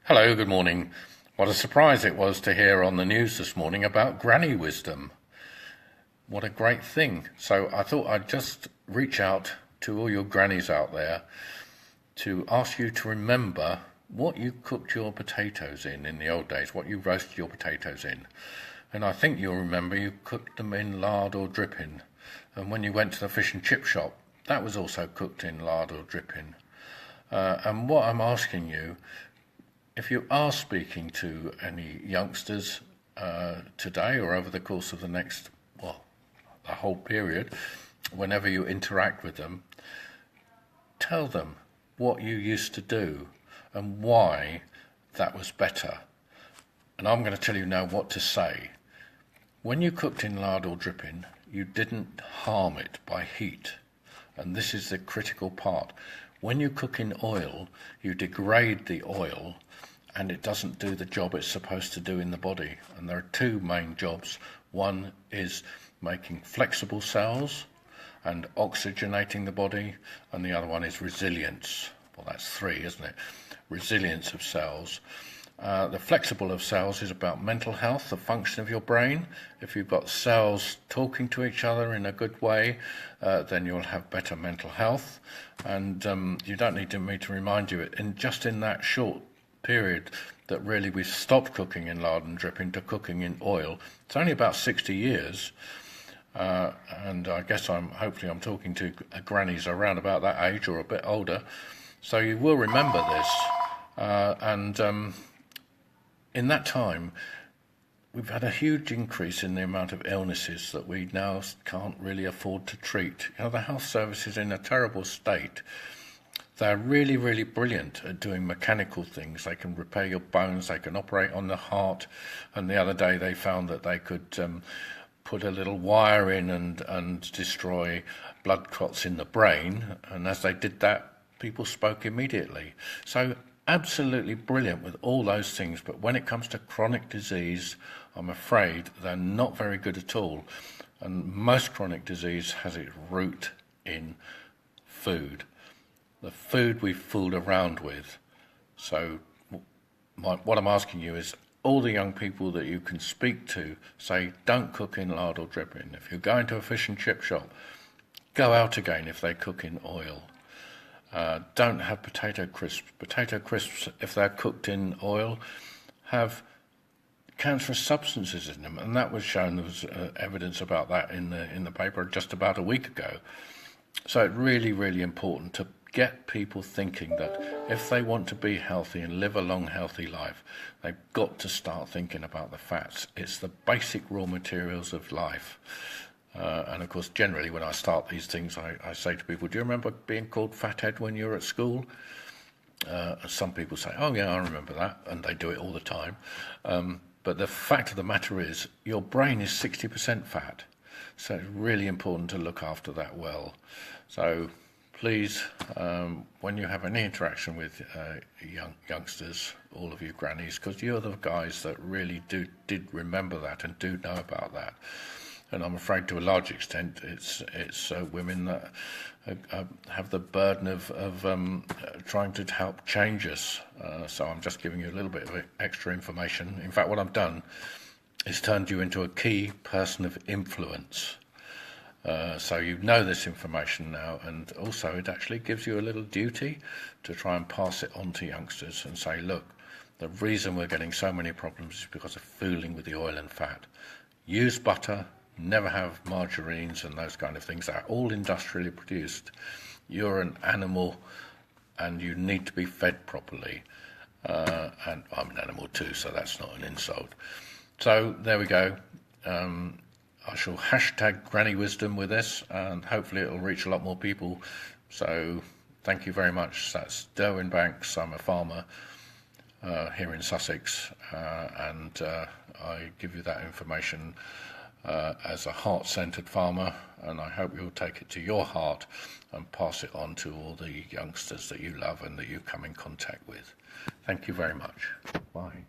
Hello, good morning. What a surprise it was to hear on the news this morning about granny wisdom. What a great thing. So I thought I'd just reach out to all your grannies out there to ask you to remember what you cooked your potatoes in the old days, what you roasted your potatoes in. And I think you'll remember you cooked them in lard or dripping. And when you went to the fish and chip shop, that was also cooked in lard or dripping. And what I'm asking you, if you are speaking to any youngsters today or over the course of the next, the whole period, whenever you interact with them, tell them what you used to do and why that was better. And I'm going to tell you now what to say. When you cooked in lard or dripping, you didn't harm it by heat. And this is the critical part. When you cook in oil, you degrade the oil and it doesn't do the job it's supposed to do in the body. And there are two main jobs. One is making flexible cells and oxygenating the body, and the other one is resilience. Well, that's three, isn't it? Resilience of cells. The flexible of cells is about mental health, the function of your brain. If you've got cells talking to each other in a good way, then you'll have better mental health. And you don't need me to remind you, just in that short period that really we stopped cooking in lard and dripping to cooking in oil, it's only about 60 years. And I guess hopefully I'm talking to grannies around about that age or a bit older. So you will remember this. In that time, we've had a huge increase in the amount of illnesses that we now can't really afford to treat. The health service is in a terrible state. They're really, really brilliant at doing mechanical things. They can repair your bones, they can operate on the heart. And the other day they found that they could put a little wire in and destroy blood clots in the brain. And as they did that, people spoke immediately. So absolutely brilliant with all those things, but when it comes to chronic disease, I'm afraid they're not very good at all. And most chronic disease has its root in food, the food we've fooled around with. So what I'm asking you is, all the young people that you can speak to, say, don't cook in lard or dripping. If you're going to a fish and chip shop, go out again if they cook in oil. Don't have potato crisps. Potato crisps, if they're cooked in oil, have cancerous substances in them, and that was shown. There was evidence about that in the paper just about a week ago. So it's really, really important to get people thinking that if they want to be healthy and live a long, healthy life, they've got to start thinking about the fats. It's the basic raw materials of life. And of course, generally, when I start these things, I say to people, do you remember being called fathead when you were at school? Some people say, oh yeah, I remember that, and they do it all the time. But the fact of the matter is, your brain is 60% fat. So it's really important to look after that well. So please, when you have any interaction with youngsters, all of you grannies, because you're the guys that really did remember that and do know about that. And I'm afraid to a large extent it's women that have the burden of trying to help change us. So I'm just giving you a little bit of extra information. In fact, what I've done is turned you into a key person of influence. So you know this information now, and also it actually gives you a little duty to try and pass it on to youngsters and say, look, the reason we're getting so many problems is because of fooling with the oil and fat. Use butter. Never have margarines and those kind of things. They're all industrially produced. You're an animal and you need to be fed properly. And I'm an animal too, so that's not an insult. So there we go. I shall hashtag Granny Wisdom with this, and hopefully it will reach a lot more people. So thank you very much. That's Derwin Banks. I'm a farmer here in Sussex, and I give you that information as a heart-centred farmer, and I hope you'll take it to your heart and pass it on to all the youngsters that you love and that you come in contact with. Thank you very much. Bye.